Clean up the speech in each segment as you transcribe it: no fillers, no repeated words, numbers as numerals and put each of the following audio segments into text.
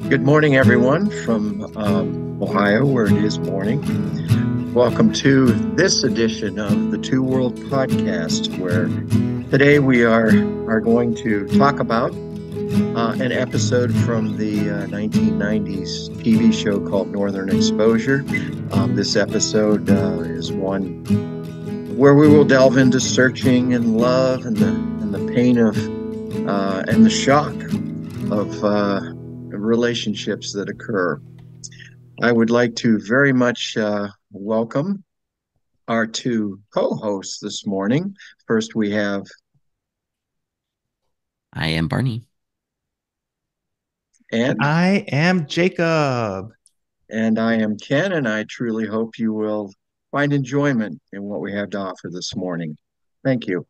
Good morning, everyone from Ohio, where it is morning. Welcome to this edition of the Two World Podcast, where today we are going to talk about an episode from the 1990s TV show called Northern Exposure. This episode is one where we will delve into searching and love and the pain of and the shock of relationships that occur. I would like to very much welcome our two co-hosts this morning. First, we have I am Barney. Ann, I am Jacob. and I am Ken, and I truly hope you will find enjoyment in what we have to offer this morning. Thank you.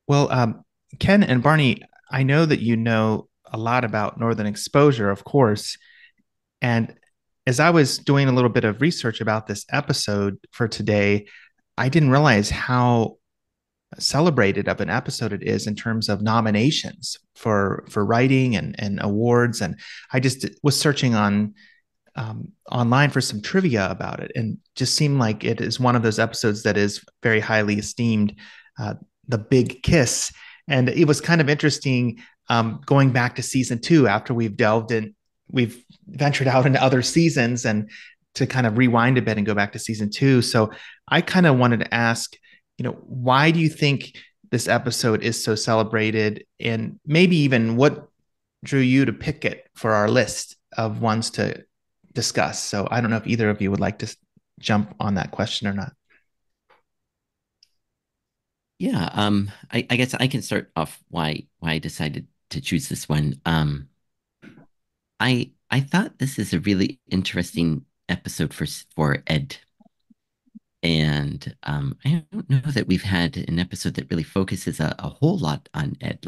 Well, Ken and Barney, I know that you know a lot about Northern Exposure, of course. And as I was doing a little bit of research about this episode for today, I didn't realize how celebrated of an episode it is in terms of nominations for writing and awards. And I just was searching online for some trivia about it, and just seemed like it is one of those episodes that is very highly esteemed. Uh, the Big Kiss, and it was kind of interesting going back to season 2 after we've ventured out into other seasons, and to kind of rewind a bit and go back to season 2. So I kind of wanted to ask, why do you think this episode is so celebrated, and maybe even what drew you to pick it for our list of ones to discuss? So I don't know if either of you would like to jump on that question or not. Yeah, I guess I can start off why I decided to choose this one. I thought this is a really interesting episode for Ed, and I don't know that we've had an episode that really focuses a whole lot on Ed,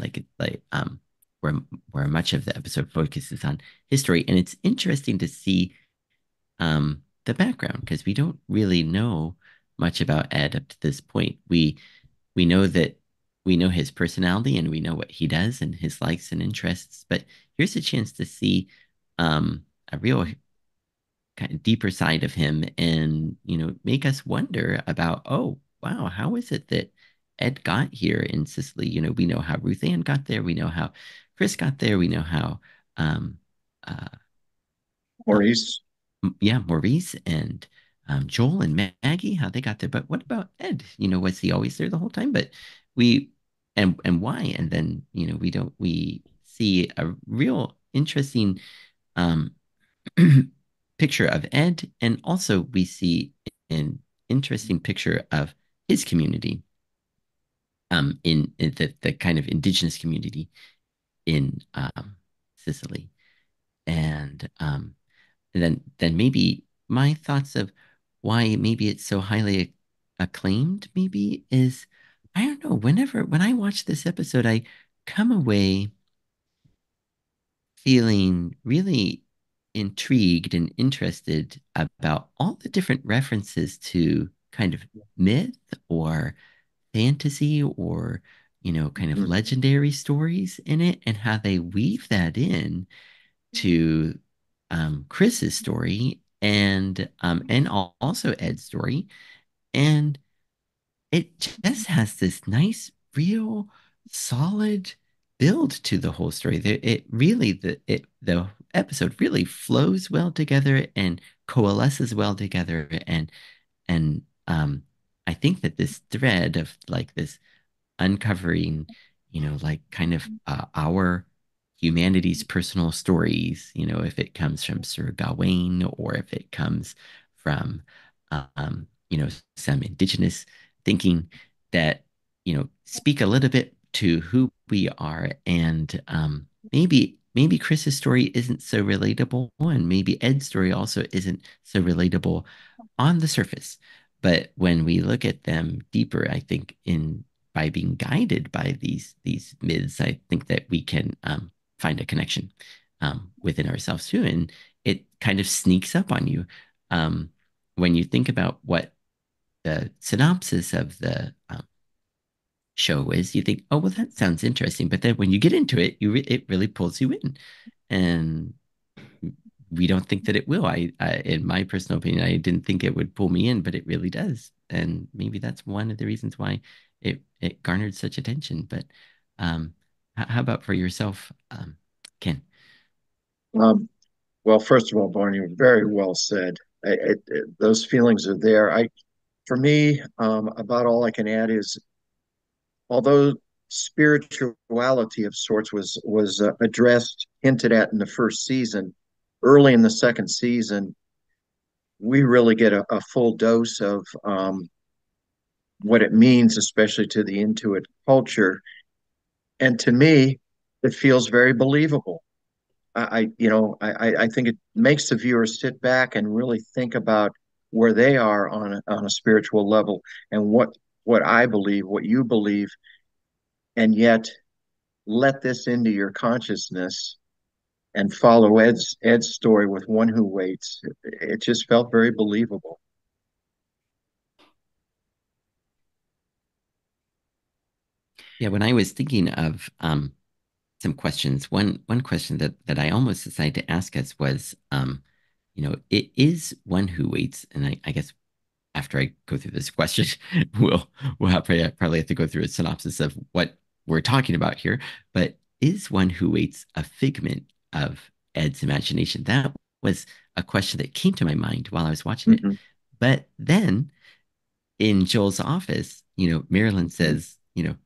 where where much of the episode focuses on history, and it's interesting to see the background because we don't really know much about Ed up to this point. We know that we know his personality and we know what he does and his likes and interests, but here's a chance to see a real kind of deeper side of him and make us wonder about, oh wow, how is it that Ed got here in Sicily? We know how Ruth Ann got there, we know how Chris got there, we know how um uh, uh Maurice. yeah, Maurice and Joel and Maggie, how they got there. But what about Ed? Was he always there the whole time? But we and why? And then we see a real interesting um picture of Ed, and also we see an interesting picture of his community, in the kind of indigenous community in Sicily, and then maybe my thoughts of why maybe it's so highly acclaimed maybe is, I don't know, when I watch this episode I come away feeling really intrigued and interested about all the different references to kind of myth or fantasy or kind of Mhm. legendary stories in it, and how they weave that in to Chris's story and also Ed's story, and it just has this nice, real, solid build to the whole story. It really the episode really flows well together and coalesces well together, and I think that this thread of like this uncovering, like kind of our humanity's personal stories, if it comes from Sir Gawain or if it comes from, some indigenous thinking that, speak a little bit to who we are. And maybe Chris's story isn't so relatable, and maybe Ed's story also isn't so relatable on the surface. But when we look at them deeper, I think in by being guided by these myths, I think that we can find a connection within ourselves too, and it kind of sneaks up on you when you think about what the synopsis of show is, you think, oh, well, that sounds interesting. But then when you get into it, it really pulls you in. And we don't think that it will. In my personal opinion, I didn't think it would pull me in, but it really does. And maybe that's one of the reasons why it garnered such attention. But um, how about for yourself, Ken? Um, well, first of all, Barney, very well said. Those feelings are there. For me, about all I can add is, although spirituality of sorts was addressed, hinted at in the first season, early in the second season, we really get a full dose of what it means, especially to the Intuit culture. And to me, it feels very believable. I think it makes the viewer sit back and really think about where they are on a spiritual level and what I believe, what you believe, and yet let this into your consciousness and follow Ed's story with One Who Waits. It just felt very believable. Yeah, when I was thinking of some questions, one question that I almost decided to ask us was, it is one who waits, and I guess after I go through this question, we'll probably have to go through a synopsis of what we're talking about here. But is one who waits a figment of Ed's imagination? That was a question that came to my mind while I was watching it. Mm-hmm. But then in Joel's office, Marilyn says,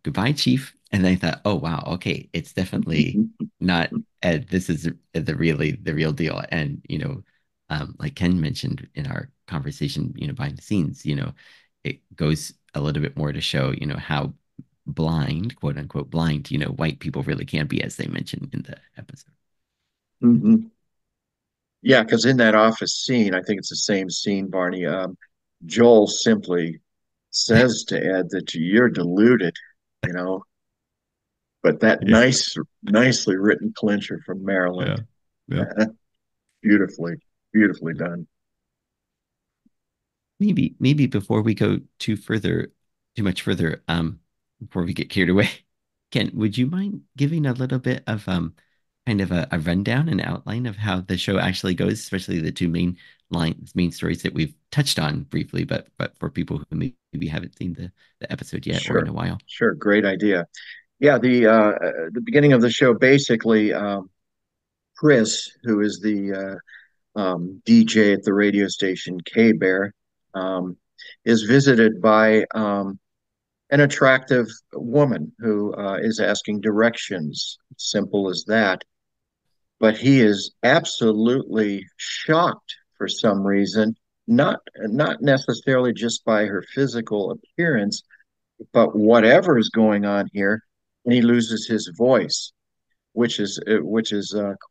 goodbye, Chief. And I thought, oh wow, okay, it's definitely not Ed. This is the real deal. And like Ken mentioned in our conversation, behind the scenes, it goes a little bit more to show, how blind, quote unquote, blind, white people really can be, as they mentioned in the episode. Mm-hmm. Yeah, because in that office scene, I think it's the same scene, Barney. Joel simply says to Ed that you're deluded, you know, but that Yeah, nicely written clincher from Maryland, yeah, yeah. beautifully, beautifully done. Maybe before we go too much further, before we get carried away, Ken, would you mind giving a little bit of kind of a rundown and outline of how the show actually goes, especially the two main stories that we've touched on briefly, but for people who maybe haven't seen the episode yet or in Sure, a while. sure, great idea. Yeah, the beginning of the show basically, Chris, who is the DJ at the radio station K Bear, um, is visited by an attractive woman who is asking directions. Simple as that. But he is absolutely shocked for some reason, not necessarily just by her physical appearance, but whatever is going on here, and he loses his voice, which is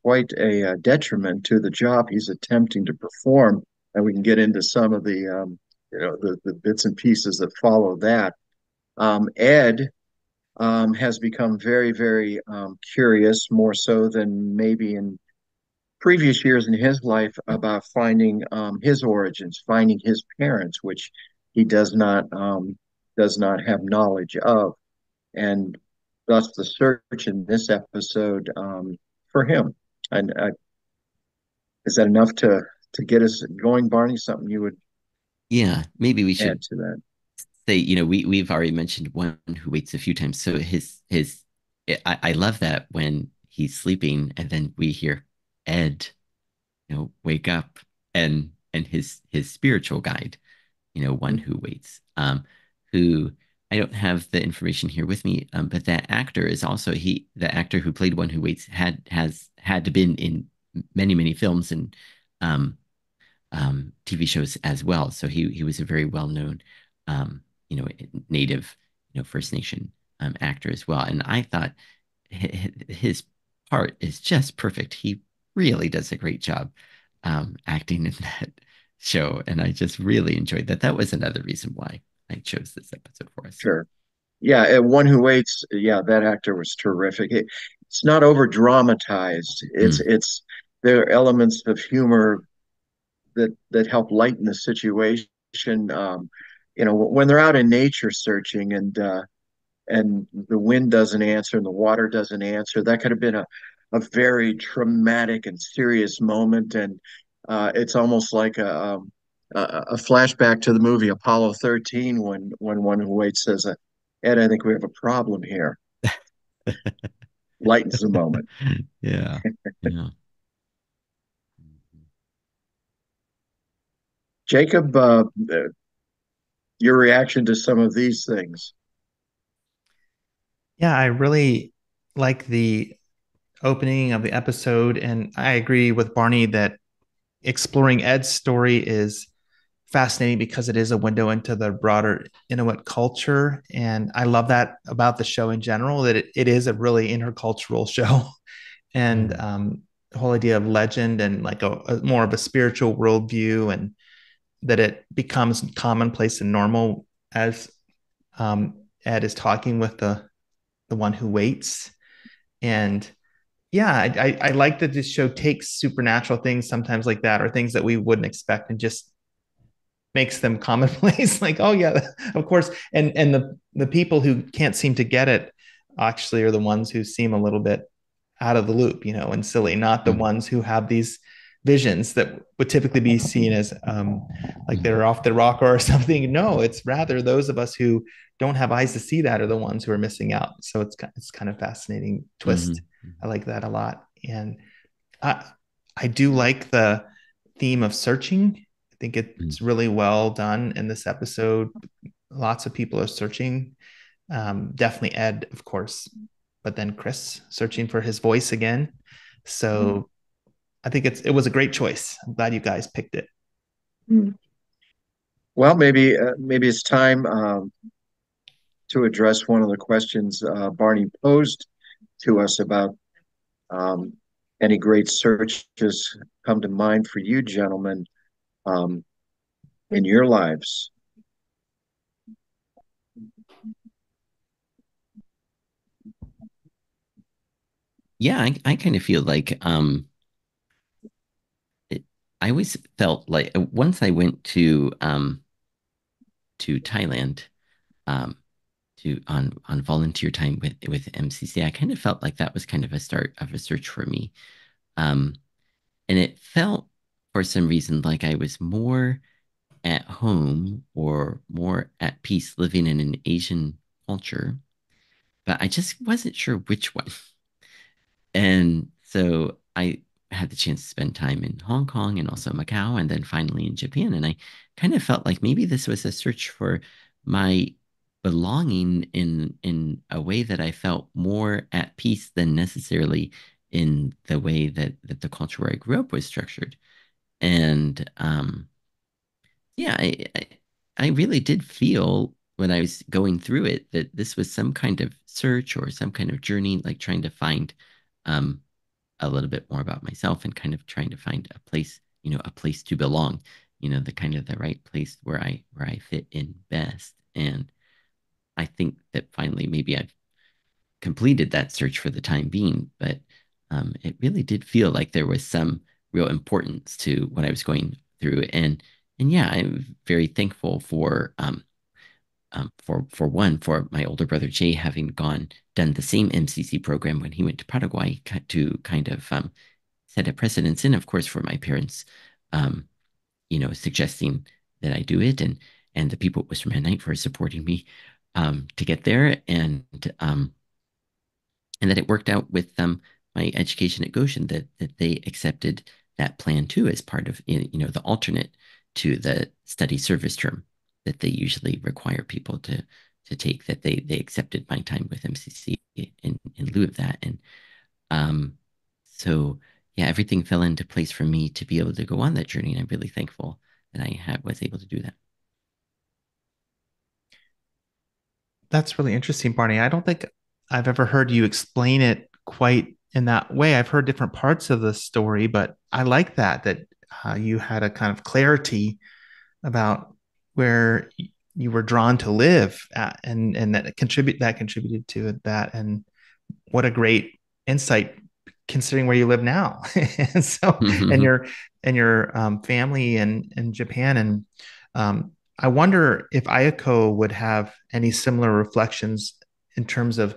quite a detriment to the job he's attempting to perform. And we can get into some of the bits and pieces that follow that. Ed has become very, very curious, more so than maybe in previous years in his life, about finding his origins, finding his parents, which he does not have knowledge of, and thus the search in this episode for him. And is that enough to get us going, Barney? Something you would Yeah, maybe we add should to that? say, we've already mentioned one who waits a few times. So I love that when he's sleeping and then we hear Ed, wake up, and his spiritual guide, one who waits, who I don't have the information here with me, but that actor is also the actor who played one who waits has had to been in many films and um, TV shows as well. So he was a very well known, native, First Nation actor as well. And I thought his part is just perfect. He really does a great job acting in that show, and I just really enjoyed that. That was another reason why I chose this episode for us. Sure. Yeah, and One Who Waits. Yeah, that actor was terrific. It's not over dramatized. It's Mm. it's there are elements of humor that help lighten the situation. When they're out in nature searching, and and the wind doesn't answer and the water doesn't answer. That could have been a very traumatic and serious moment. And it's almost like a flashback to the movie Apollo 13 when one who waits says, Ed, I think we have a problem here. Lightens the moment. Yeah. Yeah. Jacob, your reaction to some of these things? Yeah, I really like the opening of the episode. And I agree with Barney that exploring Ed's story is fascinating because it is a window into the broader Inuit culture. And I love that about the show in general, that it is a really intercultural show. And Mm. The whole idea of legend and like a more of a spiritual worldview, and that it becomes commonplace and normal as Ed is talking with the one who waits. And yeah, I like that this show takes supernatural things sometimes like that, or things that we wouldn't expect, and just makes them commonplace. Like, oh yeah, of course. And the people who can't seem to get it actually are the ones who seem a little bit out of the loop, and silly, not the Mm. ones who have these visions that would typically be seen as like Mm. they're off the rocker or something. No, it's rather those of us who don't have eyes to see that are the ones who are missing out. So it's kind of fascinating twist. Mhm. I like that a lot. And I I do like the theme of searching. I think Mm. it's really well done in this episode. Lots of people are searching. Definitely Ed, of course, but then Chris searching for his voice again. So I think it was a great choice. I'm glad you guys picked it. Well, maybe it's time to address one of the questions Barney posed to us about um, any great searches come to mind for you, gentlemen, um, in your lives. Yeah, I kind of feel like it, I always felt like once I went to Thailand um to on volunteer time with MCC, I kind of felt like that was kind of a start of a search for me. Um and it felt for some reason like I was more at home or more at peace living in an Asian culture, but I just wasn't sure which one. And so I had the chance to spend time in Hong Kong and also Macau, and then finally in Japan. And I kind of felt like maybe this was a search for my belonging in a way that I felt more at peace than necessarily in the way that the culture where I grew up was structured. And yeah, I really did feel when I was going through it that this was some kind of search or some kind of journey, like trying to find um, a little bit more about myself and kind of trying to find a place, a place to belong, the kind of the right place where I fit in best. And I think that finally maybe I've completed that search for the time being, but it really did feel like there was some real importance to what I was going through. And yeah, I'm very thankful for one, for my older brother Jay having done the same MCC program when he went to Paraguay to kind of set a precedence, and of course for my parents, um, suggesting that I do it, and the people at Western Midnight for supporting me to get there, and that it worked out with my education at Goshen, that they accepted that plan too as part of the alternate to the study service term that they usually require people to take, that they accepted my time with MCC in lieu of that. And um so yeah, everything fell into place for me to be able to go on that journey, and I'm really thankful that was able to do that. That's really interesting, Barney. I don't think I've ever heard you explain it quite in that way. I've heard different parts of the story, but I like that you had a kind of clarity about where you were drawn to live at, and that contributed to that. And what a great insight considering where you live now. And so and your family in Japan. And I wonder if Ayako would have any similar reflections in terms of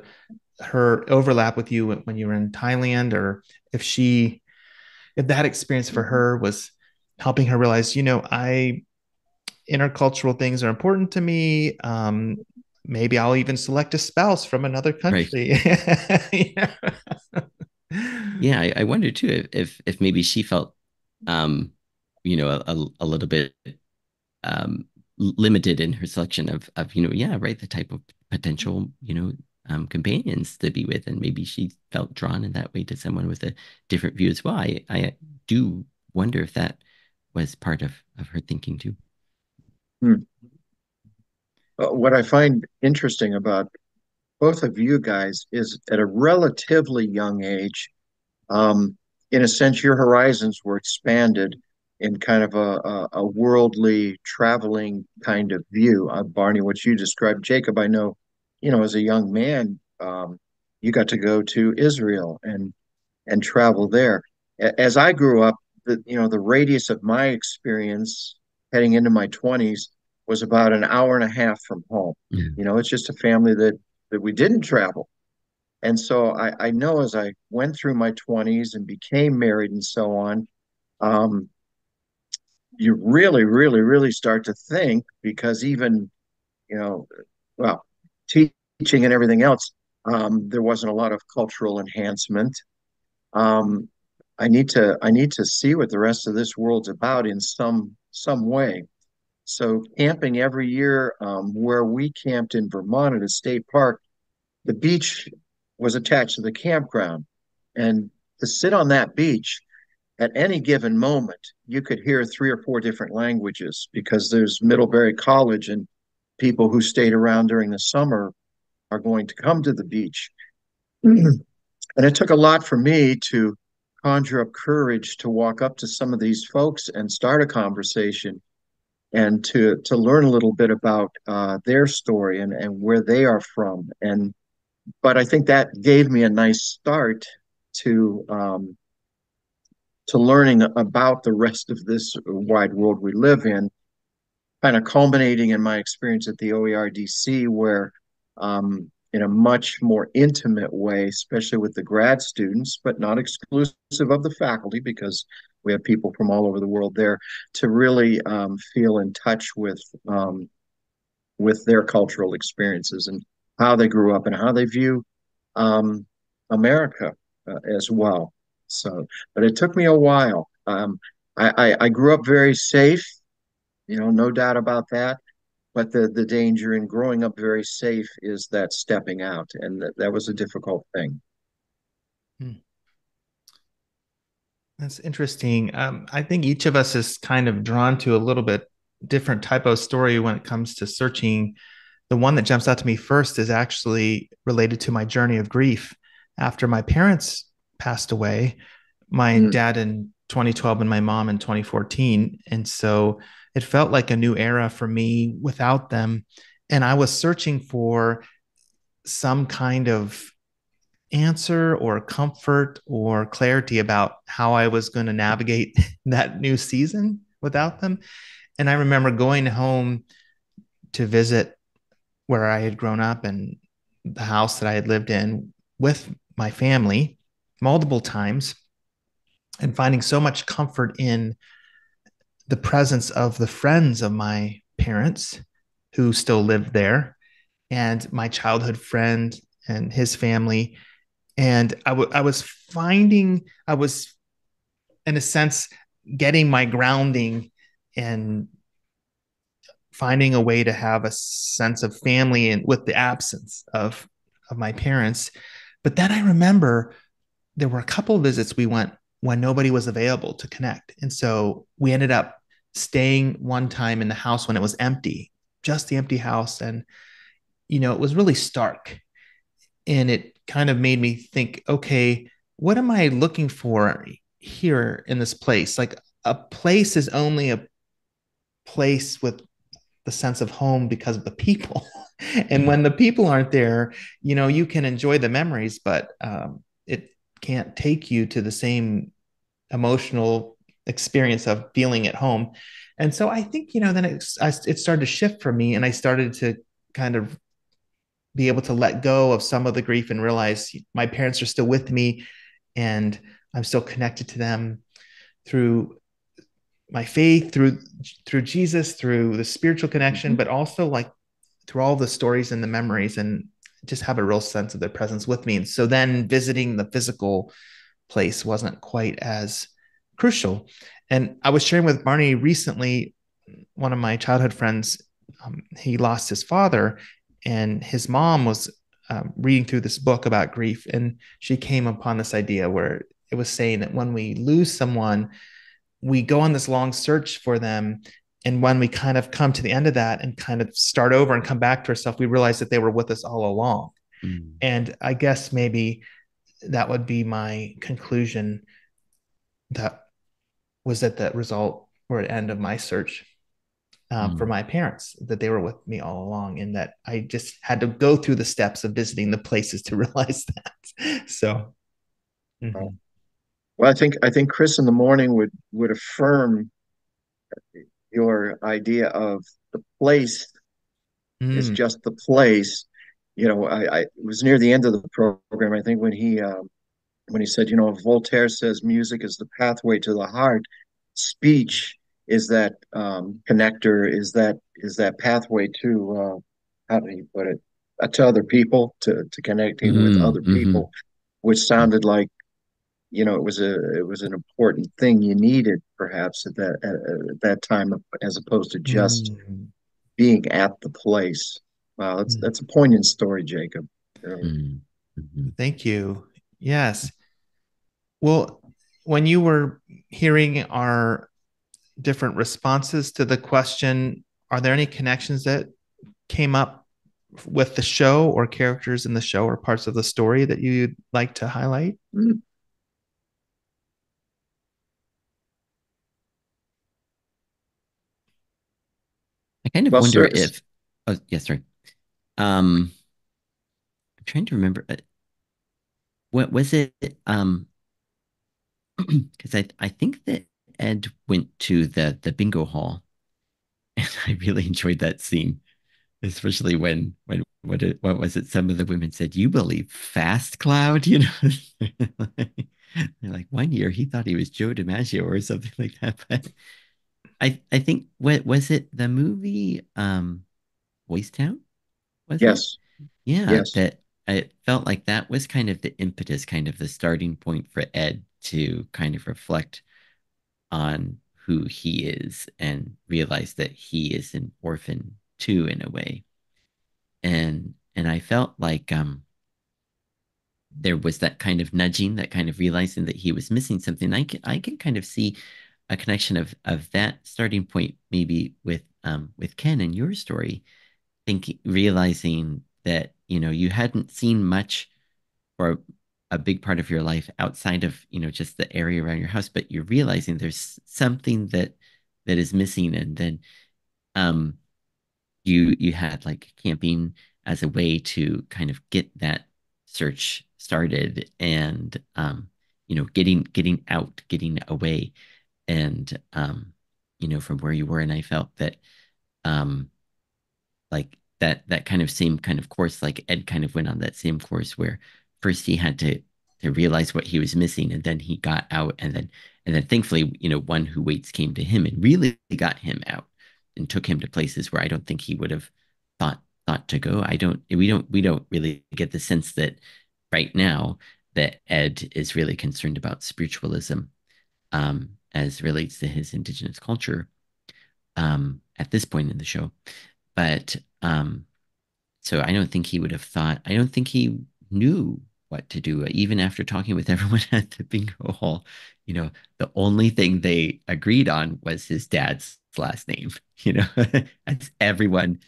her overlap with you when you were in Thailand, or if that experience for her was helping her realize, I intercultural things are important to me. Maybe I'll even select a spouse from another Right. country. Yeah. Yeah, I wonder too if maybe she felt, um, a little bit limited in her selection of yeah, right, the type of potential companions to be with, and maybe she felt drawn in that way to someone with a different view as well. I do wonder if that was part of her thinking too. Hmm. What I find interesting about both of you guys is at a relatively young age, um, in a sense, your horizons were expanded in kind of a worldly traveling kind of view. Barney, what you described, Jacob, I know, as a young man, you got to go to Israel and travel there. As I grew up, the radius of my experience heading into my 20s was about an hour and a half from home. Mm. It's just a family that we didn't travel. And so I know as I went through my 20s and became married and so on, um, you really, really, really start to think because even, you know, well, teaching and everything else, there wasn't a lot of cultural enhancement. um, I need to see what the rest of this world's about in some way. So camping every year, where we camped in Vermont at a state park, the beach was attached to the campground, and to sit on that beach at any given moment, you could hear three or four different languages because there's Middlebury College and people who stayed around during the summer are going to come to the beach. And it took a lot for me to conjure up courage to walk up to some of these folks and start a conversation and to learn a little bit about their story and where they are from. And but I think that gave me a nice start to um, to learning about the rest of this wide world we live in, kind of culminating in my experience at the OERDC, where in a much more intimate way, especially with the grad students, but not exclusive of the faculty, because we have people from all over the world there, to really feel in touch with their cultural experiences and how they grew up and how they view um, America as well. So, but it took me a while. I grew up very safe, no doubt about that. But the danger in growing up very safe is that stepping out, and that was a difficult thing. Hmm. That's interesting. I think each of us is kind of drawn to a little bit different type of story when it comes to searching. The one that jumps out to me first is actually related to my journey of grief. After my parents passed away, my Mm, dad in 2012 and my mom in 2014. And so it felt like a new era for me without them. And I was searching for some kind of answer or comfort or clarity about how I was going to navigate that new season without them. And I remember going home to visit where I had grown up and the house that I had lived in with my family multiple times and finding so much comfort in the presence of the friends of my parents who still lived there and my childhood friend and his family. And I was finding, I was, in a sense, getting my grounding and finding a way to have a sense of family and with the absence of my parents. But then I remember there were a couple of visits we went when nobody was available to connect. And so we ended up staying one time in the house when it was empty, just the empty house. And, it was really stark. And it kind of made me think, okay, what am I looking for here in this place? Like a place is only a place with the sense of home because of the people. And when the people aren't there, you can enjoy the memories, but it can't take you to the same emotional experience of feeling at home. And so I think, then it started to shift for me and I started to kind of be able to let go of some of the grief and realize my parents are still with me and I'm still connected to them through my faith, through Jesus, through the spiritual connection, Mhm. but also like through all the stories and the memories, and just have a real sense of their presence with me. And so then visiting the physical place wasn't quite as crucial. And I was sharing with Barney recently, one of my childhood friends, he lost his father, and his mom was reading through this book about grief, and she came upon this idea where it was saying that when we lose someone, we go on this long search for them. And when we kind of come to the end of that and kind of start over and come back to ourselves, we realize that they were with us all along. Mm, And I guess maybe that would be my conclusion, that was at the result or end of my search for mm, my parents, that they were with me all along, and that I just had to go through the steps of visiting the places to realize that. So, Well, mhm. I think Chris in the morning would affirm your idea of the place is Mm, just the place. I it was near the end of the program, I think, when he said, Voltaire says music is the pathway to the heart, speech is that connector, is that pathway to how do you put it? To other people, to connecting with mm, other mhm, people, which mm, sounded like it was an important thing you needed perhaps at that time, as opposed to just mm, being at the place. Wow, that's mm. that's a poignant story, Jacob. mm, mhm. Thank you. Yes. Well, when you were hearing our different responses to the question, are there any connections that came up with the show or characters in the show or parts of the story that you'd like to highlight? Mm. I kind of Well, wonder sir, if, oh, yes, sorry. Um, I'm trying to remember. What was it? Because I think that Ed went to the bingo hall, and I really enjoyed that scene, especially when what was it? Some of the women said, "You believe fast, Cloud?" They're like, one year he thought he was Joe DiMaggio or something like that. But I think what was it? The movie Boys Town, was it? yes, Yeah, yes. that it felt like that was kind of the impetus, kind of the starting point for Ed to kind of reflect on who he is and realize that he is an orphan too, in a way. And I felt like there was that kind of nudging, that kind of realizing that he was missing something. I can kind of see a connection of that starting point maybe with Ken and your story, thinking realizing that you hadn't seen much for a big part of your life outside of just the area around your house, but you're realizing there's something that is missing, and then um you had like camping as a way to kind of get that search started, and getting out, getting away, and from where you were. And I felt that um like that kind of same kind of course, like Ed kind of went on that same course where first he had to realize what he was missing, and then he got out, and then thankfully one who waits came to him and really got him out and took him to places where I don't think he would have thought to go. We don't really get the sense that right now that Ed is really concerned about spiritualism as relates to his indigenous culture at this point in the show. But so I don't think he would have thought, I don't think he knew what to do, even after talking with everyone at the bingo hall. The only thing they agreed on was his dad's last name, as everyone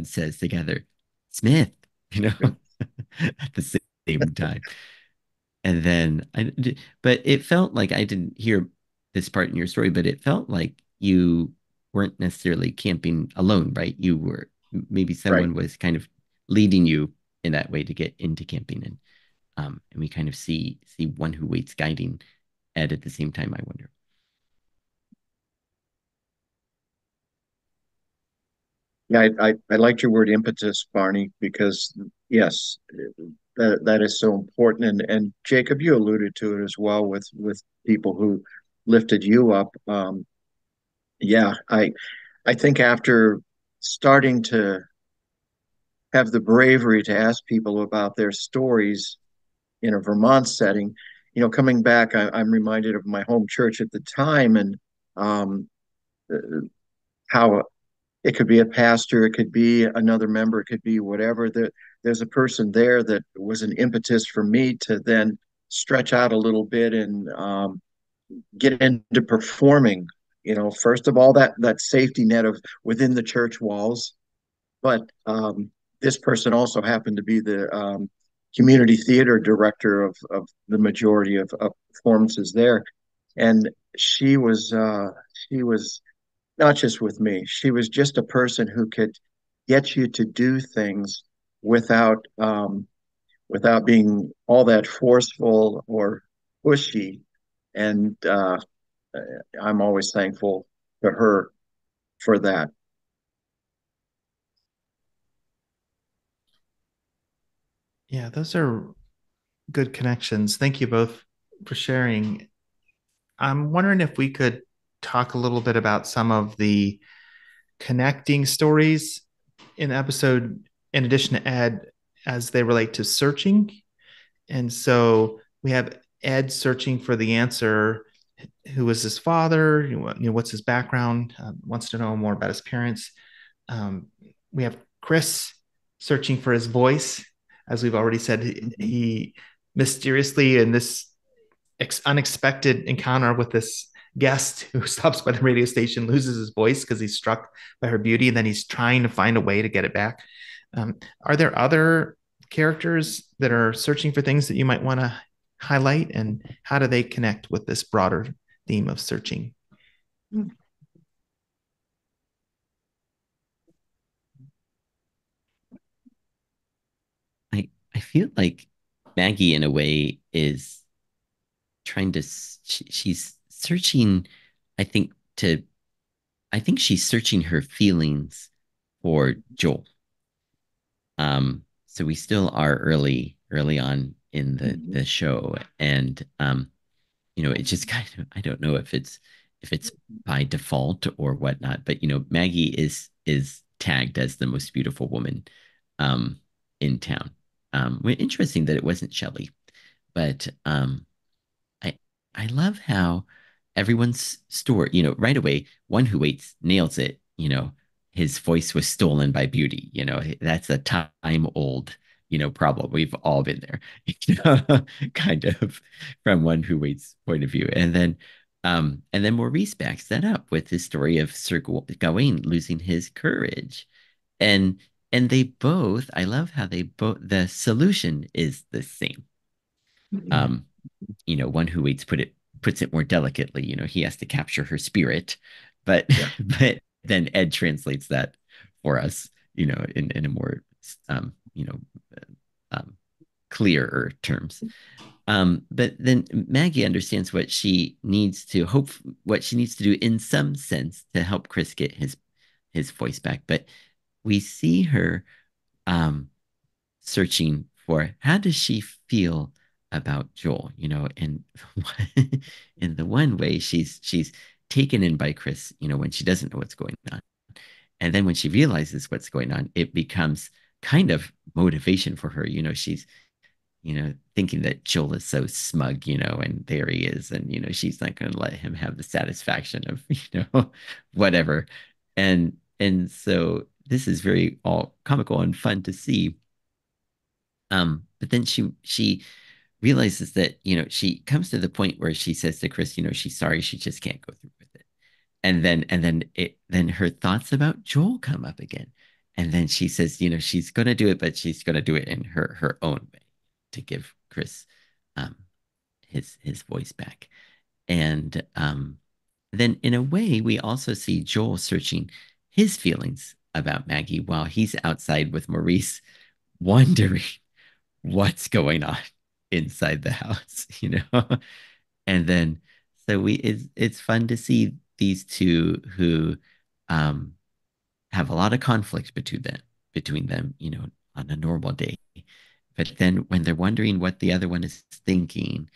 says together, Smith, you know, at the same time. And then but it felt like I didn't hear this part in your story, but it felt like you weren't necessarily camping alone, right? You were maybe Right. someone was kind of leading you in that way to get into camping, and we kind of see one who waits guiding Ed at the same time, I wonder. Yeah, I liked your word impetus, Barney, because yes, that is so important. And Jacob, you alluded to it as well with people who lifted you up. Yeah, I think after starting to have the bravery to ask people about their stories in a Vermont setting, coming back, I'm reminded of my home church at the time and um, uh, how it could be a pastor, it could be another member, it could be whatever. There's a person there that was an impetus for me to then stretch out a little bit and get into performing. First of all, that safety net of within the church walls, but this person also happened to be the community theater director of the majority of performances there, and she was not just with me. She was just a person who could get you to do things without without being all that forceful or pushy. And I'm always thankful to her for that. Yeah, those are good connections. Thank you both for sharing. I'm wondering if we could talk a little bit about some of the connecting stories in the episode, in addition to Ed, as they relate to searching. And so we have Ed searching for the answer. Who is his father? What's his background? Wants to know more about his parents. Um, we have Chris searching for his voice. As we've already said, he mysteriously, in this unexpected encounter with this guest who stops by the radio station, loses his voice because he's struck by her beauty, and then he's trying to find a way to get it back. Are there other characters that are searching for things that you might want to highlight, and how do they connect with this broader theme of searching? I feel like Maggie, in a way, is trying to, she's searching, I think, to, I think she's searching her feelings for Joel. So we still are early on in the show. And, it just kind of, I don't know if it's by default or whatnot, but, Maggie is tagged as the most beautiful woman, um, in town. Interesting that it wasn't Shelley, but, I I love how everyone's story, right away, one who waits nails it, his voice was stolen by beauty. That's a time old, problem. We've all been there, kind of from one who waits point of view. And then Maurice backs that up with his story of Sir Gawain losing his courage. And and they both, I love how they both, the solution is the same. Um, one who waits puts it more delicately. He has to capture her spirit, but Yeah. but then Ed translates that for us, in a more um, you know, um, clearer terms. But then Maggie understands what she needs to do in some sense to help Chris get his voice back. But we see her um, searching for how does she feel about Joel, and in the one way she's taken in by Chris, when she doesn't know what's going on. And then when she realizes what's going on, it becomes kind of motivation for her. She's, thinking that Joel is so smug, and there he is. And, she's not going to let him have the satisfaction of, whatever. And so this is very all comical and fun to see. But then she realizes that, she comes to the point where she says to Chris, she's sorry, she just can't go through with it. And then her thoughts about Joel come up again. And then she says, she's gonna do it, but she's gonna do it in her own way to give Chris um his voice back. And then in a way, we also see Joel searching his feelings about Maggie while he's outside with Maurice, wondering what's going on inside the house, And then it's fun to see these two who um have a lot of conflict between them, on a normal day. But then when they're wondering what the other one is thinking,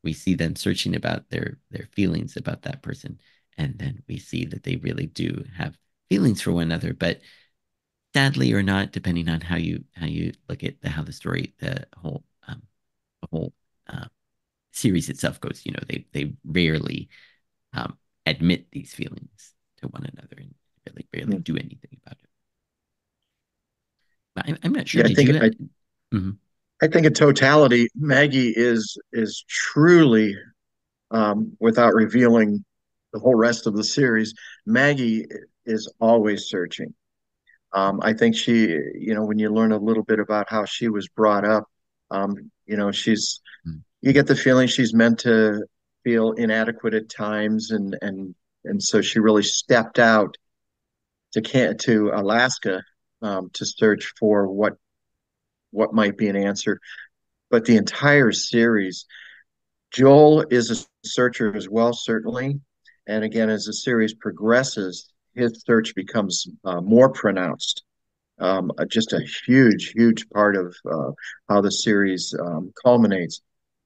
we see them searching about their feelings about that person. And then we see that they really do have feelings for one another, but sadly or not, depending on how you look at how the story, the whole series itself goes, they rarely admit these feelings to one another and really rarely do anything about it. But I'm not sure. Yeah, Did you? Mhm. I think in totality, Maggie is truly, without revealing the whole rest of the series, Maggie is always searching. I think when you learn a little bit about how she was brought up, you get the feeling she's meant to feel inadequate at times, and so she really stepped out to Alaska, to search for what might be an answer. But the entire series, Joel is a searcher as well, certainly. And again, as the series progresses, his search becomes more pronounced. Just a huge, huge part of how the series culminates.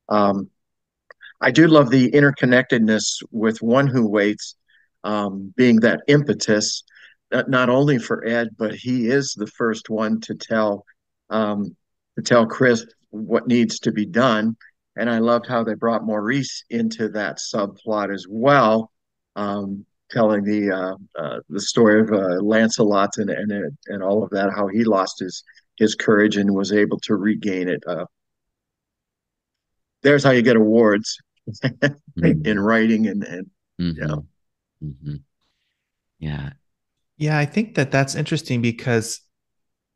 Um, I do love the interconnectedness with One Who Waits, being that impetus, not only for Ed, but he is the first one to tell Chris what needs to be done. And I loved how they brought Maurice into that subplot as well, telling the story of Lancelot and all of that, how he lost his courage and was able to regain it. There's how you get awards in Mhm. writing and yeah. Mhm. Mhm. Yeah. Yeah, I think that that's interesting because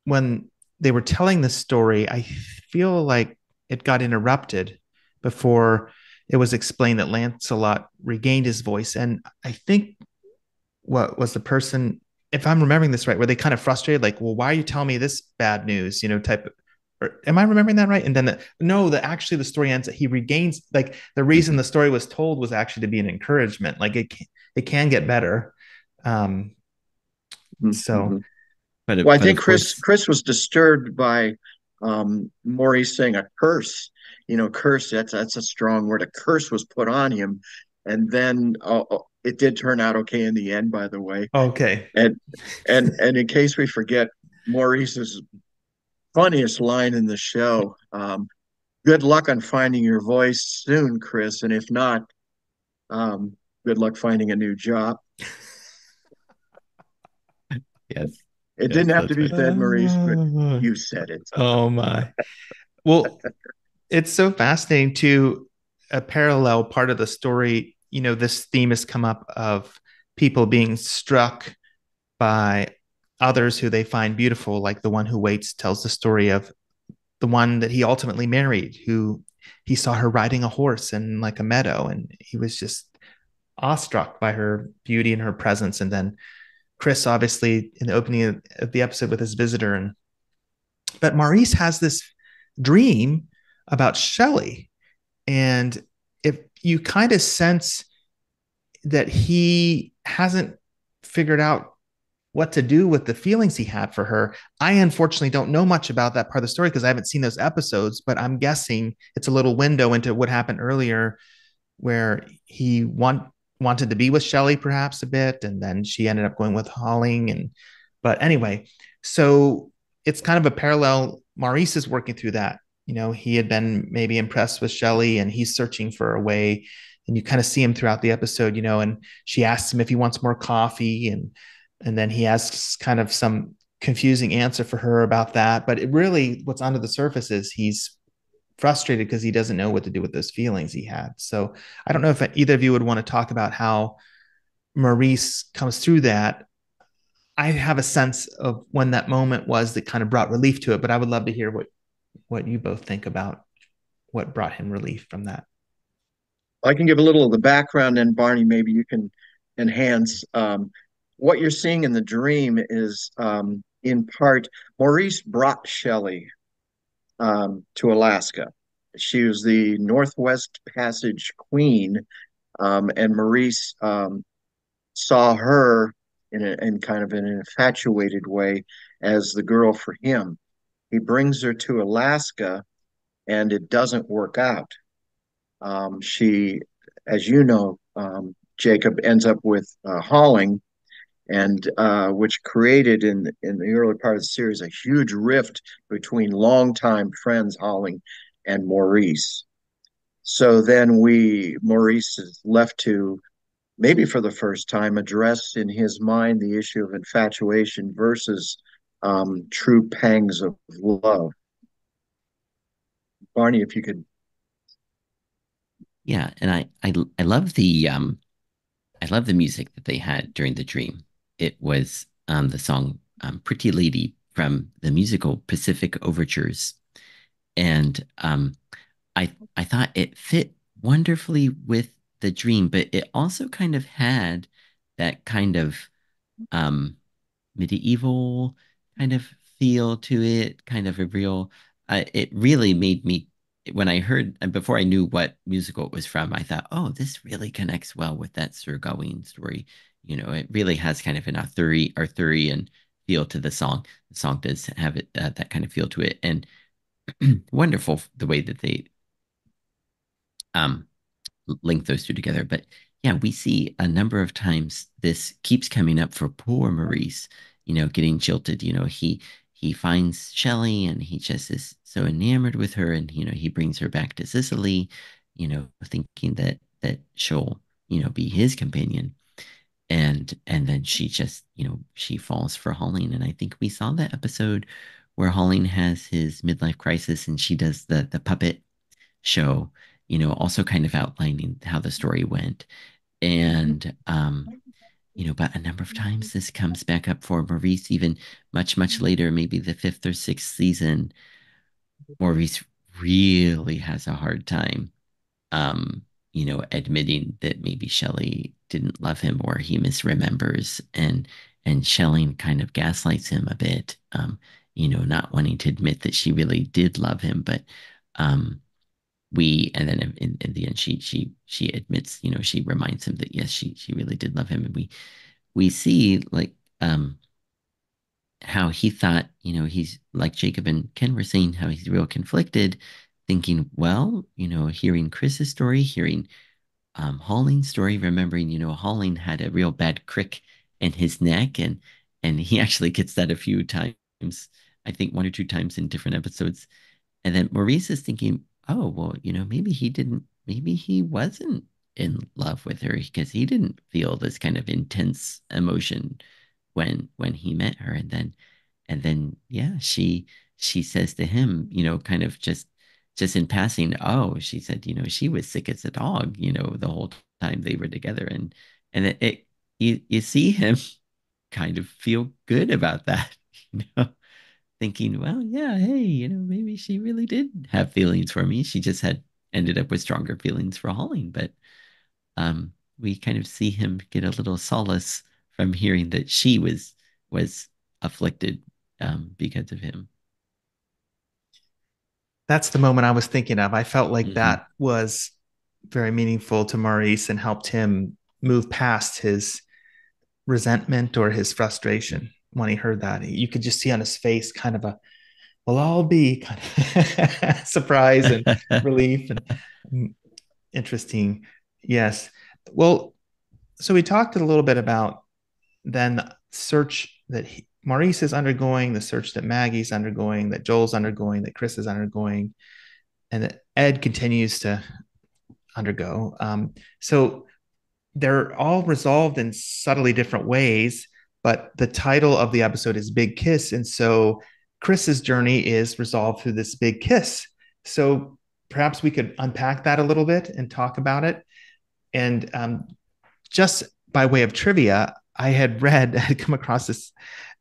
when they were telling the story, I feel like it got interrupted before it was explained that Lancelot regained his voice. And I think what was the person, if I'm remembering this right, were they kind of frustrated, like, well, why are you telling me this bad news, type of, or am I remembering that right? And then no, actually the story ends that he regains, like the reason Mhm. the story was told was actually to be an encouragement. Like it can get better. Um, so Mm-hmm. But Well, I but think of course, Chris was disturbed by Maurice saying a curse. Curse, that's a strong word. A curse was put on him, and then it did turn out okay in the end, by the way. okay. And and in case we forget, Maurice's funniest line in the show: "Good luck on finding your voice soon, Chris, and if not, um, good luck finding a new job." yes, It yes, didn't have to that's be right. said, Maurice, but you said it. Oh my. Well, it's so fascinating to a parallel part of the story. This theme has come up of people being struck by others who they find beautiful, like the one who waits tells the story of the one that he ultimately married, who he saw her riding a horse in like a meadow, and he was just awestruck by her beauty and her presence. And then Chris, obviously, in the opening of the episode with his visitor, and but Maurice has this dream about Shelley, and if you kind of sense that he hasn't figured out what to do with the feelings he had for her. I unfortunately don't know much about that part of the story because I haven't seen those episodes, but I'm guessing it's a little window into what happened earlier where he wanted to be with Shelley perhaps a bit, and then she ended up going with Holling. But anyway, so it's kind of a parallel. Maurice is working through that. He had been maybe impressed with Shelley, and he's searching for a way. And you kind of see him throughout the episode, and she asks him if he wants more coffee, and then he asks kind of some confusing answer for her about that. But it really, what's under the surface is he's frustrated because he doesn't know what to do with those feelings he had. So I don't know if either of you would want to talk about how Maurice comes through that. I have a sense of when that moment was that kind of brought relief to it, but I would love to hear what you both think about what brought him relief from that. I can give a little of the background, and Barney, maybe you can enhance. What you're seeing in the dream is, in part, Maurice brought Shelley to Alaska. She was the Northwest Passage Queen, and Maurice saw her in kind of an infatuated way as the girl for him. He brings her to Alaska, and it doesn't work out. She, as you know, Jacob ends up with Halling, and which created in the early part of the series a huge rift between longtime friends Halling and Maurice. So then Maurice is left to, maybe for the first time, address in his mind the issue of infatuation versus true pangs of love. Barney, if you could. Yeah, and I love the music that they had during the dream. It was the song "Pretty Lady" from the musical Pacific Overtures, and I thought it fit wonderfully with the dream, but it also kind of had that kind of um, medieval kind of feel to it, kind of a real. It really made me when I heard and before I knew what musical it was from, I thought, oh, this really connects well with that Sir Gawain story. You know, it really has kind of an Arthurian feel to the song. The song does have it that kind of feel to it, and wonderful the way that they um link those two together. But yeah, we see a number of times this keeps coming up for poor Maurice, you know, getting jilted. You know, he finds Shelley and he just is so enamored with her, and you know, he brings her back to Sicily, you know, thinking that she'll, you know, be his companion. And then she just, you know, she falls for Holling. And I think we saw that episode where Holling has his midlife crisis and she does the puppet show, you know, also kind of outlining how the story went. And, you know, but a number of times this comes back up for Maurice, even much, much later, maybe the fifth or sixth season. Maurice really has a hard time, um, you know, admitting that maybe Shelley didn't love him or he misremembers. And Shelley kind of gaslights him a bit, you know, not wanting to admit that she really did love him, but um, and then in the end she admits, you know, she reminds him that yes, she really did love him. And we see like how he thought, you know, he's like Jacob and Ken were saying, how he's real conflicted, thinking, well, you know, hearing Chris's story, hearing Holling's story, remembering, you know, Holling had a real bad crick in his neck, and he actually gets that a few times, I think one or two times in different episodes. And then Maurice is thinking, oh, well, you know, maybe he wasn't in love with her because he didn't feel this kind of intense emotion when he met her. And then, yeah, she says to him, you know, kind of just in passing, oh, she said, you know, she was sick as a dog, you know, the whole time they were together. And you see him kind of feel good about that, you know, thinking, well, yeah, hey, you know, maybe she really did have feelings for me. She just had ended up with stronger feelings for Holling. But we kind of see him get a little solace from hearing that she was afflicted because of him. That's the moment I was thinking of. I felt like Hmm. that was very meaningful to Maurice and helped him move past his resentment or his frustration when he heard that. You could just see on his face kind of a, well, I'll be kind of surprise and relief and interesting. Yes. Well, so we talked a little bit about then the search that Maurice is undergoing, the search that Maggie's undergoing, that Joel's undergoing, that Chris is undergoing, and that Ed continues to undergo. So they're all resolved in subtly different ways, but the title of the episode is Big Kiss. And so Chris's journey is resolved through this big kiss. So perhaps we could unpack that a little bit and talk about it. And just by way of trivia, I had come across this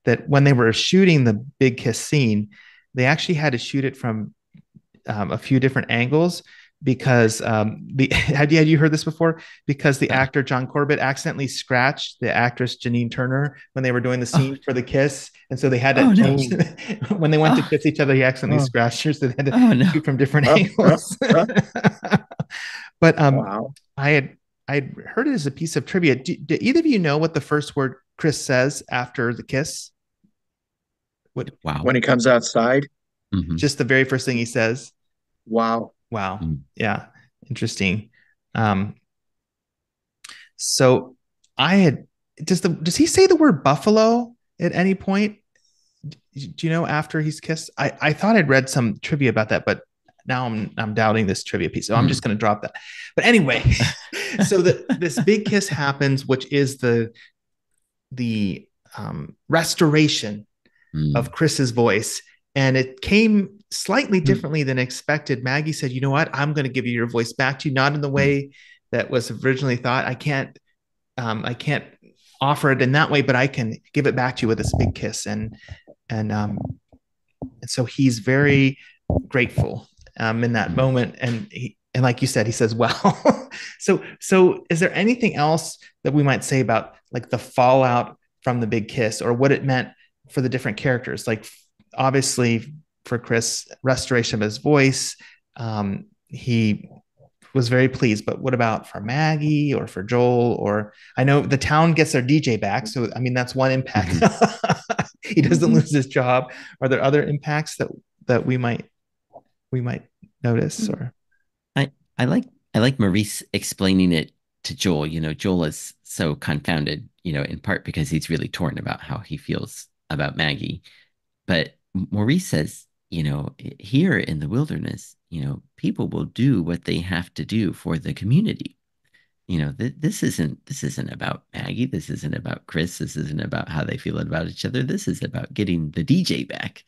that when they were shooting the big kiss scene, they actually had to shoot it from a few different angles because had you heard this before? Because the actor John Corbett accidentally scratched the actress Janine Turner when they were doing the Oh, scene for the kiss, and so they had to oh no. change when they went to Oh, kiss each other. He accidentally Oh, scratched her, so they had to oh no. shoot from different angles. But wow. I had I heard it as a piece of trivia. Do either of you know what the first word Chris says after the kiss? What? Wow. When he comes outside, Mm-hmm. Just the very first thing he says. wow. Wow. Yeah. Interesting. Um, so I had does he say the word buffalo at any point? Do you know after he's kissed? I thought I'd read some trivia about that, but now I'm doubting this trivia piece. So I'm just going to drop that. But anyway, so this big kiss happens, which is the restoration of Chris's voice, and it came slightly differently than expected. Maggie said, "You know what? I'm going to give you your voice back to you, not in the way that was originally thought. I can't offer it in that way, but I can give it back to you with this big kiss." And so he's very grateful in that moment. And like you said, he says, "Well." So is there anything else that we might say about like the fallout from the big kiss, or what it meant for the different characters? Like obviously for Chris, restoration of his voice. He was very pleased. But what about for Maggie or for Joel? Or I know the town gets their DJ back, so I mean that's one impact. He doesn't lose his job. Are there other impacts that we might notice? Or I I like I like Maurice explaining it to Joel. Joel is so confounded, in part because he's really torn about how he feels about Maggie. But Maurice says, here in the wilderness, people will do what they have to do for the community. This isn't about Maggie. This isn't about Chris. This isn't about how they feel about each other. This is about getting the DJ back,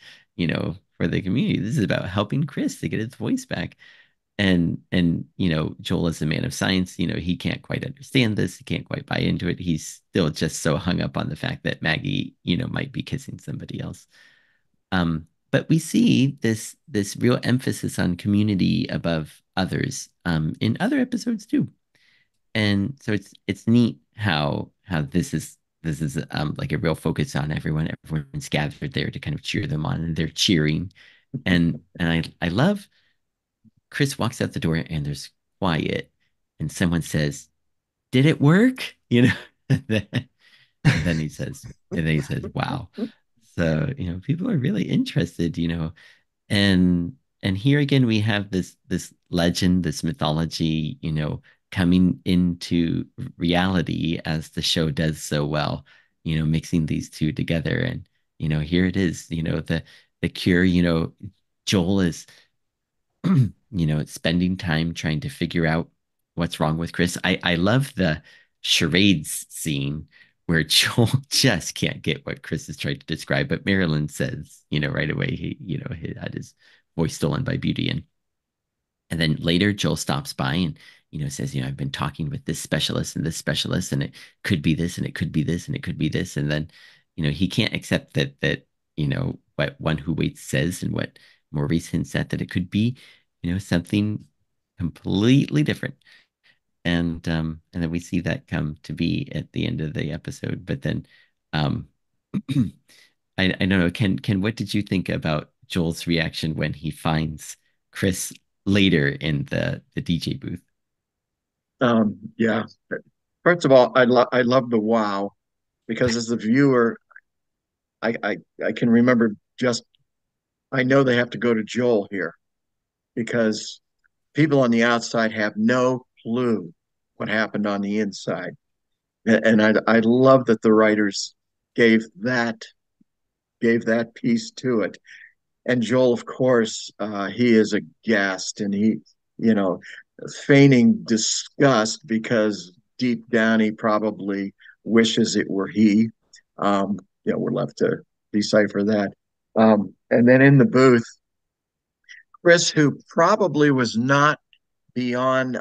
for the community. This is about helping Chris to get his voice back. And Joel is a man of science. He can't quite understand this. He can't quite buy into it. He's still just so hung up on the fact that Maggie, might be kissing somebody else. But we see this real emphasis on community above others in other episodes too. And so it's neat how this is like a real focus on everyone. Everyone's gathered there to kind of cheer them on, and they're cheering. And I love Chris walks out the door and there's quiet, and someone says, "Did it work?" And then he says, "Wow." So, people are really interested, and here again we have this legend, this mythology, coming into reality as the show does so well, mixing these two together. And, here it is, the cure, Joel is spending time trying to figure out what's wrong with Chris. I love the charades scene where Joel just can't get what Chris is trying to describe, but Marilyn says, right away he had his voice stolen by Beauty. And then later Joel stops by and says, I've been talking with this specialist and this specialist, and it could be this, and it could be this, and it could be this. And then, he can't accept that what One Who Waits says, and what Maurice hints at, that it could be, something completely different. And then we see that come to be at the end of the episode. But then um I don't know, Ken, what did you think about Joel's reaction when he finds Chris later in the DJ booth? Yeah. First of all, I love the wow, because as the viewer, I can remember just I know they have to go to Joel here, because people on the outside have no clue what happened on the inside. And I love that the writers gave that gave that piece to it. And Joel, of course, he is aghast, and he, you know, feigning disgust, because deep down he probably wishes it were he. We're left to decipher that. And then in the booth, Chris, who probably was not beyond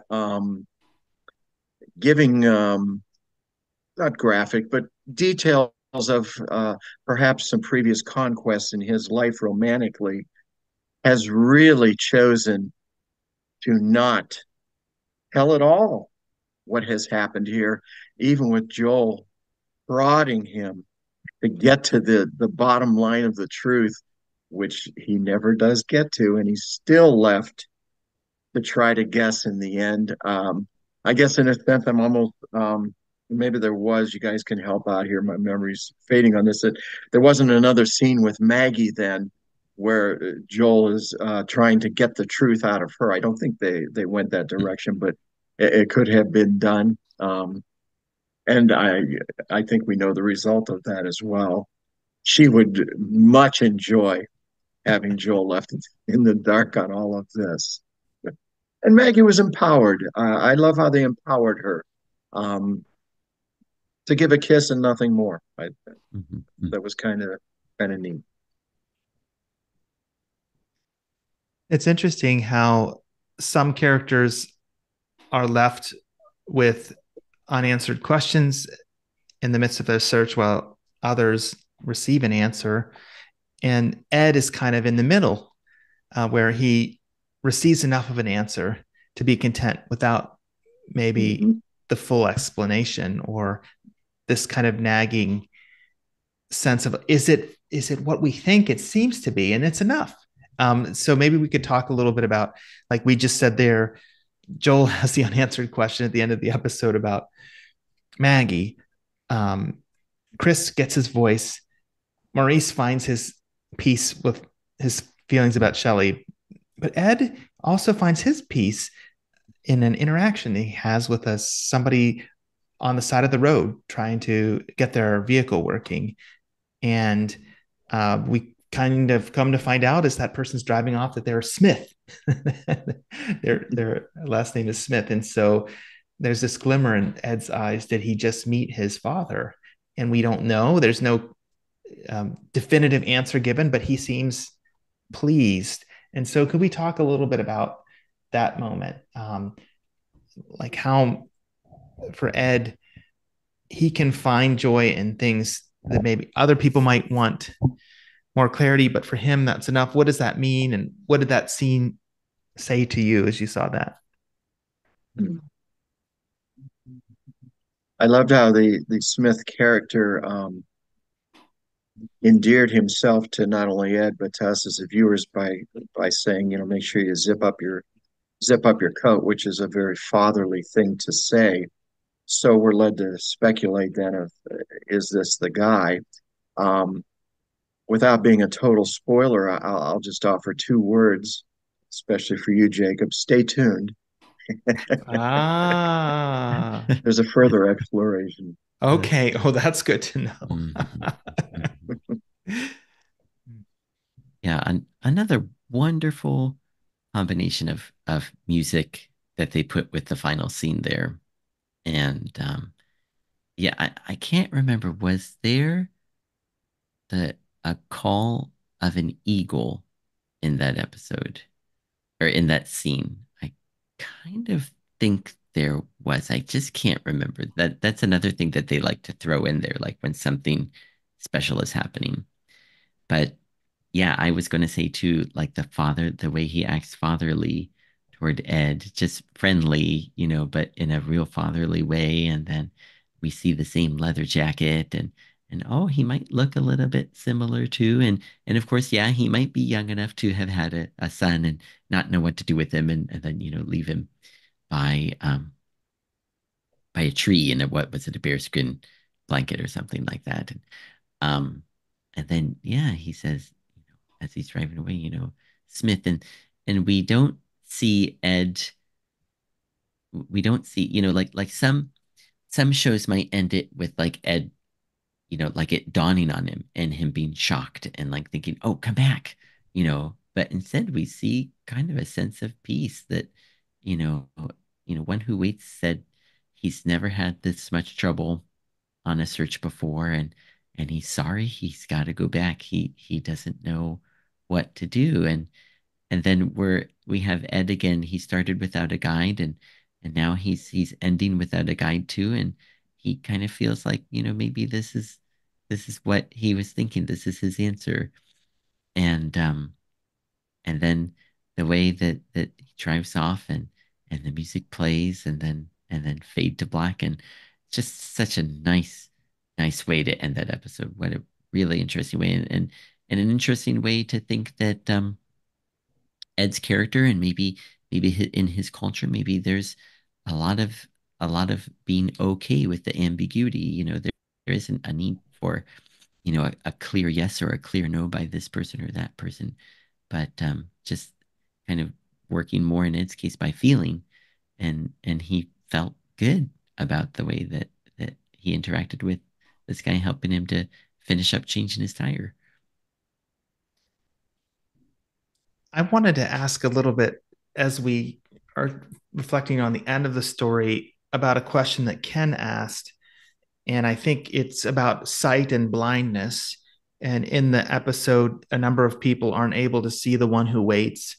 giving not graphic, but details of perhaps some previous conquests in his life romantically, has really chosen to not tell at all what has happened here, even with Joel prodding him to get to the bottom line of the truth, which he never does get to, and he's still left to try to guess in the end. I guess in a sense, I'm almost maybe there was. You guys can help out here. My memory's fading on this. That there wasn't another scene with Maggie then, where Joel is trying to get the truth out of her. I don't think they went that direction, but it could have been done. And I think we know the result of that as well. She would much enjoy having Joel left in the dark on all of this. And Maggie was empowered. I love how they empowered her um, to give a kiss and nothing more. Mhm. That was kind of neat. It's interesting how some characters are left with unanswered questions in the midst of their search while others receive an answer. And Ed is kind of in the middle, where he receives enough of an answer to be content without maybe Mhm. the full explanation, or this kind of nagging sense of, is it what we think it seems to be, and it's enough. So maybe we could talk a little bit about, like we just said there, Joel has the unanswered question at the end of the episode about Maggie. um, Chris gets his voice. Maurice finds his peace with his feelings about Shelley, but Ed also finds his peace in an interaction he has with somebody on the side of the road trying to get their vehicle working. And we kind of come to find out, as that person's driving off, that they're Smith. Their last name is Smith. And so there's this glimmer in Ed's eyes. Did he just meet his father? And we don't know. There's no definitive answer given, but he seems pleased. And so, could we talk a little bit about that moment? Like how, for Ed, he can find joy in things that maybe other people might want more clarity, but for him, that's enough. What does that mean? And what did that scene say to you as you saw that? I loved how the Smith character endeared himself to not only Ed but to us as the viewers by saying, make sure you zip up your coat, which is a very fatherly thing to say. So we're led to speculate then of is this the guy? Um, Without being a total spoiler, I'll just offer two words, especially for you, Jacob. Stay tuned. Ah, There's a further exploration. okay. Oh, that's good to know. Mhm. Mhm. Yeah, another wonderful combination of music that they put with the final scene there. And yeah, I can't remember. Was there the a call of an eagle in that episode or in that scene? I kind of think there was. I just can't remember. That's another thing that they like to throw in there, like when something special is happening. But yeah, I was going to say too, like the way he acts fatherly toward Ed, just friendly, but in a real fatherly way. And then we see the same leather jacket and oh, he might look a little bit similar too. And of course, yeah, he might be young enough to have had a son and not know what to do with him and then, leave him by by a tree in what was it, a bearskin blanket or something like that. Um, and then yeah, he says, as he's driving away, Smith and we don't see, like some shows might end it with like Ed, like it dawning on him and him being shocked and like thinking, "Oh, come back," But instead, we see kind of a sense of peace that, you know, one who waits said he's never had this much trouble on a search before and he's sorry he's got to go back. He doesn't know what to do and then we have Ed again. He started without a guide and now he's ending without a guide too and he kind of feels like, maybe this is what he was thinking. This is his answer. And then the way that he drives off and the music plays and then fade to black and just such a nice way to end that episode. What a really interesting way and an interesting way to think that Ed's character and maybe in his culture maybe there's a lot of a lot of being okay with the ambiguity. There isn't a need for, a clear yes or a clear no by this person or that person, but just kind of working more in Ed's case by feeling, and he felt good about the way that he interacted with this guy, helping him to finish up changing his tire. I wanted to ask a little bit as we are reflecting on the end of the story about a question that Ken asked. And I think it's about sight and blindness. And in the episode, a number of people aren't able to see the one who waits.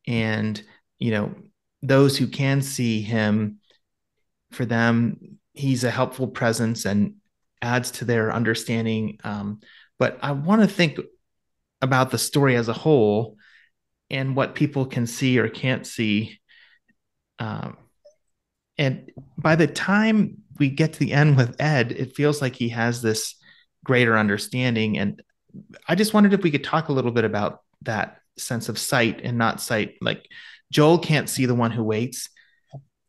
And, you know, those who can see him, for them, he's a helpful presence and adds to their understanding. But I want to think about the story as a whole and what people can see or can't see. Um, and by the time we get to the end with Ed, it feels like he has this greater understanding. And I just wondered if we could talk a little bit about that sense of sight and not sight. Like Joel can't see the one who waits.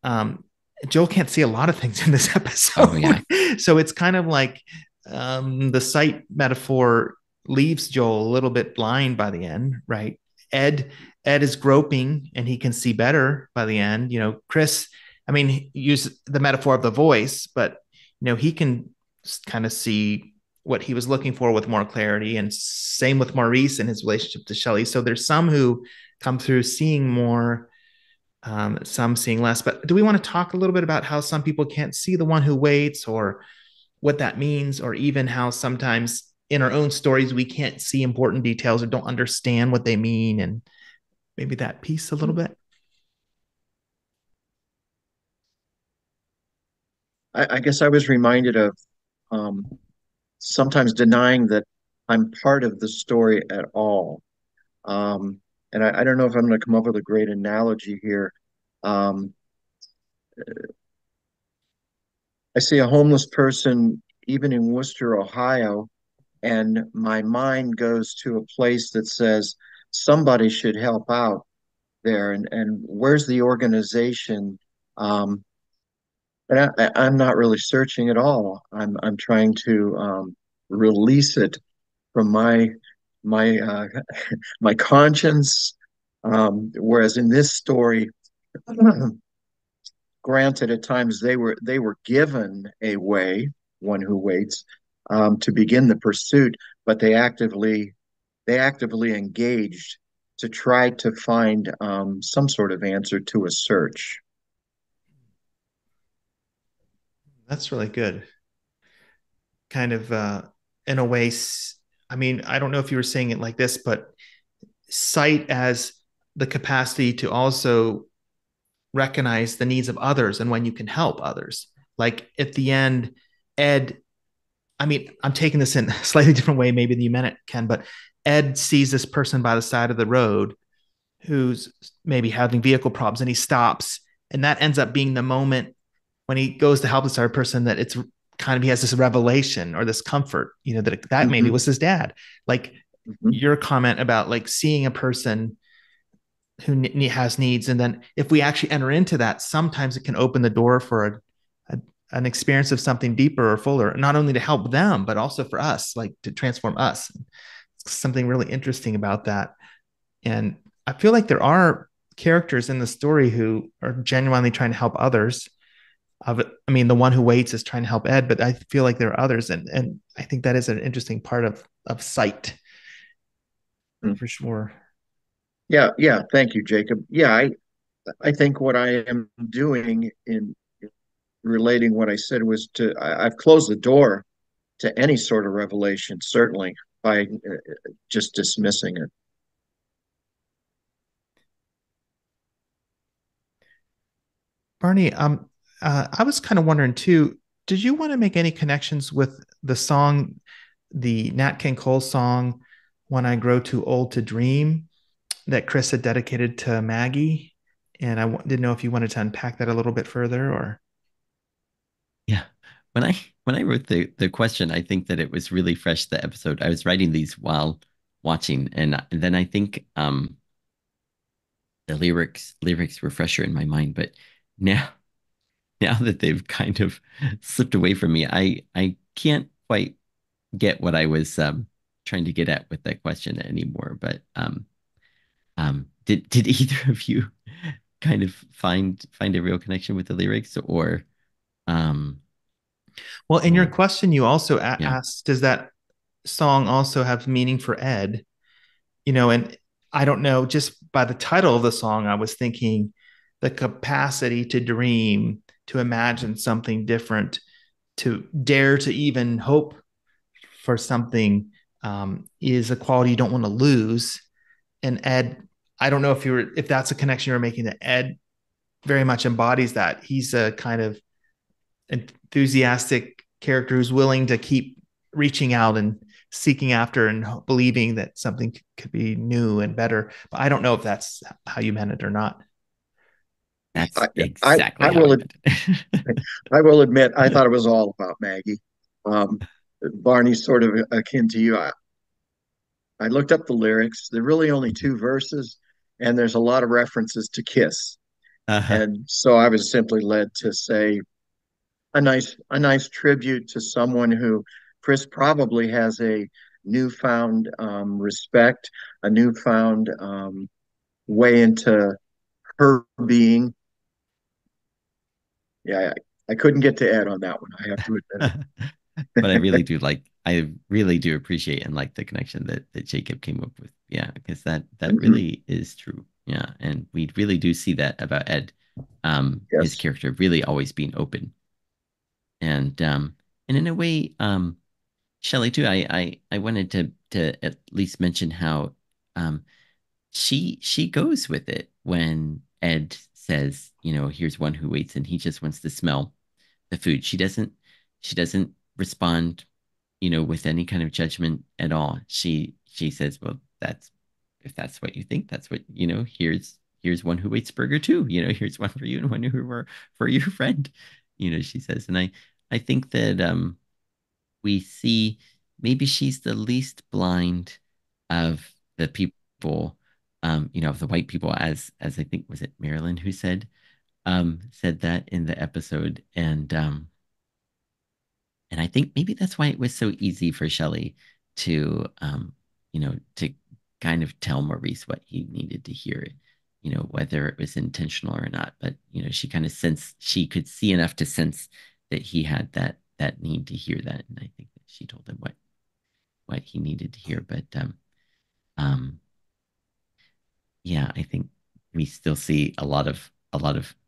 Um, Joel can't see a lot of things in this episode. Oh yeah. So it's kind of like the sight metaphor leaves Joel a little bit blind by the end, right? Ed Ed is groping and he can see better by the end. Chris, I mean, use the metaphor of the voice, but he can kind of see what he was looking for with more clarity. And same with Maurice and his relationship to Shelley. So there's some who come through seeing more, some seeing less. But do we want to talk a little bit about how some people can't see the one who waits, or what that means, or even how sometimes in our own stories we can't see important details or don't understand what they mean, and maybe that piece a little bit? I guess I was reminded of um, sometimes denying that I'm part of the story at all. Um, and I don't know if I'm going to come up with a great analogy here. Um, I see a homeless person, even in Worcester, Ohio, and my mind goes to a place that says somebody should help out there. And where's the organization? Um, and I'm not really searching at all. I'm trying to release it from my my conscience. Whereas in this story, granted, at times they were given a way, one who waits, to begin the pursuit, but they actively engaged to try to find some sort of answer to a search. That's really good. Kind of, in a way, I mean, I don't know if you were saying it like this, but sight as the capacity to also recognize the needs of others and when you can help others. Like at the end, Ed, I mean, I'm taking this in a slightly different way, maybe than you meant it, Ken, but Ed sees this person by the side of the road who's maybe having vehicle problems, and he stops. And that ends up being the moment when he goes to help this other person, that it's kind of, he has this revelation or this comfort, that maybe Mm-hmm, was his dad. Like mm-hmm, your comment about like seeing a person who has needs. And then if we actually enter into that, sometimes it can open the door for an experience of something deeper or fuller, not only to help them, but also for us, like to transform us. Something really interesting about that. And I feel like there are characters in the story who are genuinely trying to help others. I mean, the one who waits is trying to help Ed, but I feel like there are others, and I think that is an interesting part of sight mm-hmm. for sure. Yeah, yeah. Thank you, Jacob. Yeah, I think what I am doing in relating what I said was I've closed the door to any sort of revelation, certainly by just dismissing it. Barney, I was kind of wondering too, did you want to make any connections with the song, the Nat King Cole song, When I Grow Too Old to Dream, that Chris had dedicated to Maggie? And didn't know if you wanted to unpack that a little bit further, or. Yeah. When I wrote the question, I think that it was really fresh, the episode. I was writing these while watching, and then I think the lyrics were fresher in my mind. But now now that they've kind of slipped away from me, I can't quite get what I was trying to get at with that question anymore. But did either of you kind of find a real connection with the lyrics, um, Well, in your or question, you also yeah, asked, does that song also have meaning for Ed? And I don't know, just by the title of the song, I was thinking the capacity to dream, to imagine something different, to dare to even hope for something, is a quality you don't want to lose. And Ed, I don't know if that's a connection you're making, that Ed very much embodies that. He's a kind of enthusiastic character who's willing to keep reaching out and seeking after and believing that something could be new and better. But I don't know if that's how you meant it or not. that's I, exactly how I meant it. I will admit, I thought it was all about Maggie. Um, Barney's sort of akin to you. I looked up the lyrics. There are really only two verses, and there's a lot of references to Kiss. Uh-huh. And so I was simply led to say a nice tribute to someone who Chris probably has a newfound respect, a newfound way into her being. Yeah, I couldn't get to Ed on that one. I have to admit But it. I really do appreciate and like the connection that Jacob came up with. Yeah, because that Mhm. really is true. Yeah, and we really do see that about Ed, his Yes. character really always being open, and in a way, Shelley too. I wanted to at least mention how um she goes with it when Ed says, here's one who waits, and he just wants to smell the food. She doesn't respond, with any kind of judgment at all. She says, well, that's if that's what you think, that's what, here's one who waits burger too. Here's one for you and one for your friend, she says. And I think that we see maybe she's the least blind of the people, of the white people, as I think was it Marilyn who said that in the episode. And I think maybe that's why it was so easy for Shelley to kind of tell Maurice what he needed to hear, whether it was intentional or not. But, she could see enough to sense that he had that need to hear that. And I think that she told him what he needed to hear. But um, yeah, I think we still see a lot of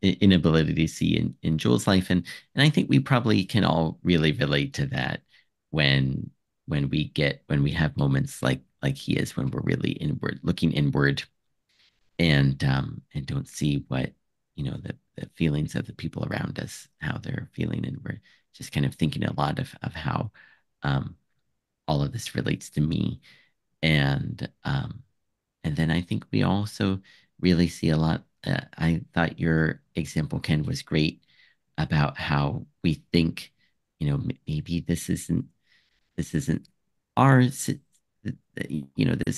inability to see in Joel's life, and I think we probably can all really relate to that when when we have moments like he is, when we're really inward, looking inward, and don't see what the feelings of the people around us, how they're feeling, and we're just kind of thinking a lot of how um, all of this relates to me, and and then I think we also really see a lot. I thought your example, Ken, was great about how we think, maybe this isn't our, this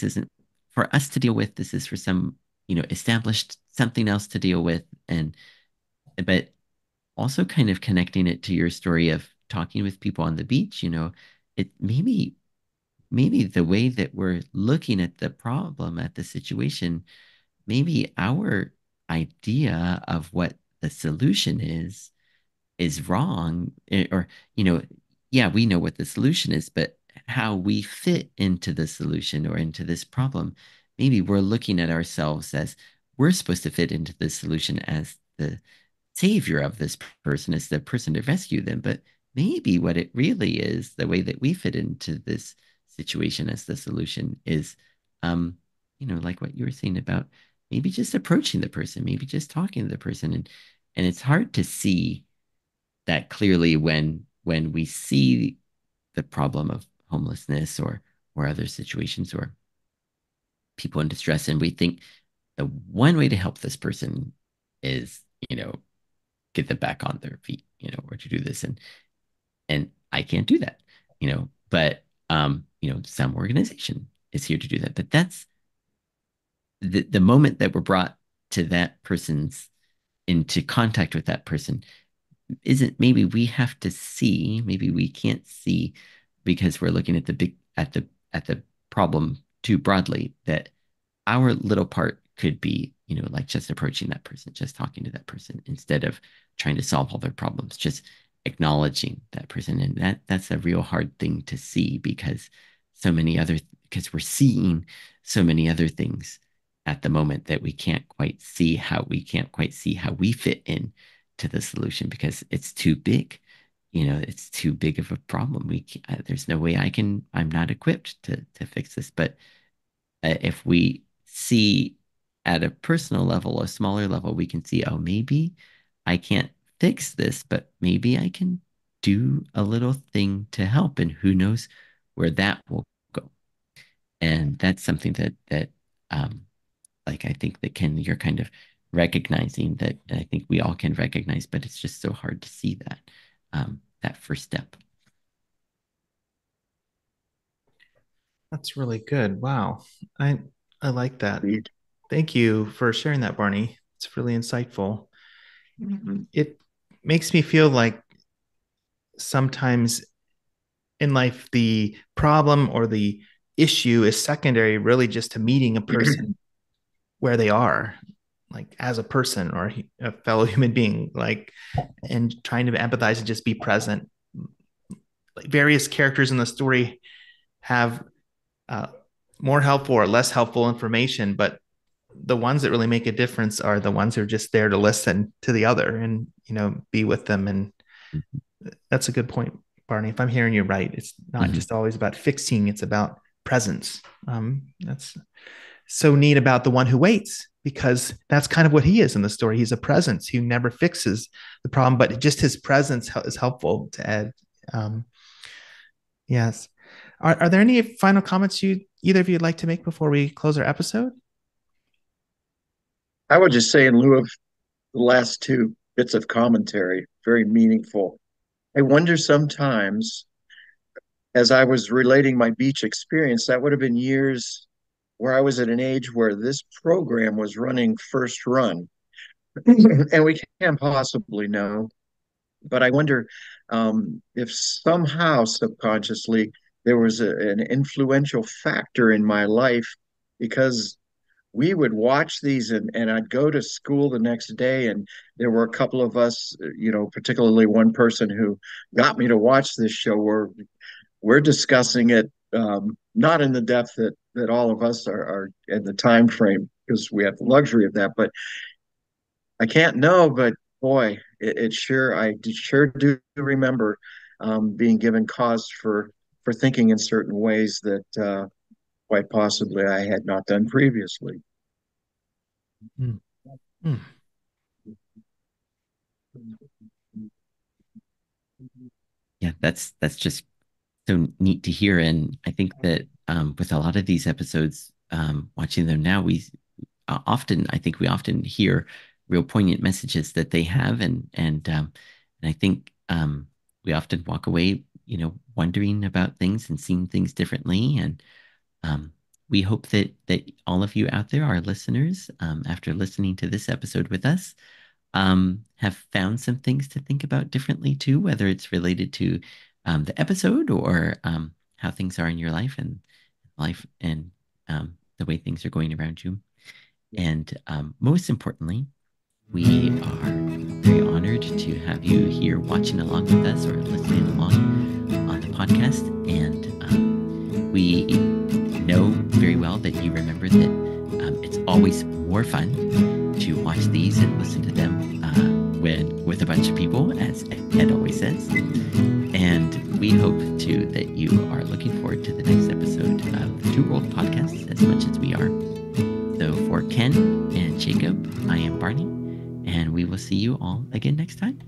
isn't for us to deal with. This is for some, established something else to deal with. But also kind of connecting it to your story of talking with people on the beach, it maybe the way that we're looking at the problem, at the situation, maybe our idea of what the solution is wrong. Or, yeah, we know what the solution is, but how we fit into the solution or into this problem, maybe we're looking at ourselves as we're supposed to fit into the solution as the savior of this person, as the person to rescue them. But maybe what it really is, the way that we fit into this situation as the solution is, um, like what you were saying about maybe just approaching the person, maybe just talking to the person. And it's hard to see that clearly when we see the problem of homelessness or other situations or people in distress, and we think the one way to help this person is, get them back on their feet, or to do this. And I can't do that, but some organization is here to do that. But that's the moment that we're brought to that person's into contact with that person, isn't maybe we have to see, maybe we can't see because we're looking at the big at the problem too broadly, that our little part could be, like just approaching that person, just talking to that person instead of trying to solve all their problems, just acknowledging that person. And that's a real hard thing to see because because we're seeing so many other things at the moment that we can't quite see how we fit in to the solution because it's too big. It's too big of a problem. There's no way I'm not equipped to fix this. But if we see at a personal level, a smaller level, we can see, oh, maybe I can't fix this, but maybe I can do a little thing to help, and who knows where that will go. And that's something that like I think that Ken, you're kind of recognizing that I think we all can recognize, but it's just so hard to see that first step. That's really good. Wow. I like that. Indeed. Thank you for sharing that, Barney. It's really insightful. Mm-hmm. It makes me feel like sometimes in life, the problem or the issue is secondary, really just to meeting a person where they are, like as a person or a fellow human being, like, and trying to empathize and just be present. Like various characters in the story have uh, more helpful or less helpful information, but the ones that really make a difference are the ones who are just there to listen to the other and be with them. And that's a good point, Barney. If I'm hearing you right, it's not Mm-hmm. just always about fixing; it's about presence. That's so neat about the one who waits, because that's kind of what he is in the story. He's a presence who never fixes the problem, but just his presence is helpful to Ed. Um, yes. Are there any final comments either of you would like to make before we close our episode? I would just say, in lieu of the last two bits of commentary, very meaningful. I wonder sometimes, as I was relating my beach experience, that would have been years where I was at an age where this program was running first run. And we can't possibly know. But I wonder if somehow subconsciously there was an influential factor in my life, because we would watch these, and I'd go to school the next day, and there were a couple of us, particularly one person who got me to watch this show, where we're discussing it, not in the depth that all of us are in the time frame, because we have the luxury of that. But I can't know, but boy, I sure do remember being given cause for thinking in certain ways that quite possibly I had not done previously. Mm. Mm. Yeah, that's just so neat to hear. And I think that with a lot of these episodes, watching them now, I think we often hear real poignant messages that they have, and I think we often walk away, wondering about things and seeing things differently. And we hope that all of you out there, our listeners, after listening to this episode with us, have found some things to think about differently too, whether it's related to the episode or how things are in your life and the way things are going around you. And most importantly, we are very honored to have you here watching along with us or listening along on the podcast. And we know very well that you remember that it's always more fun to watch these and listen to them with a bunch of people, as Ed always says. And we hope too that you are looking forward to the next episode of the Two World Podcast as much as we are. So for Ken and Jacob, I am Barney, and we will see you all again next time.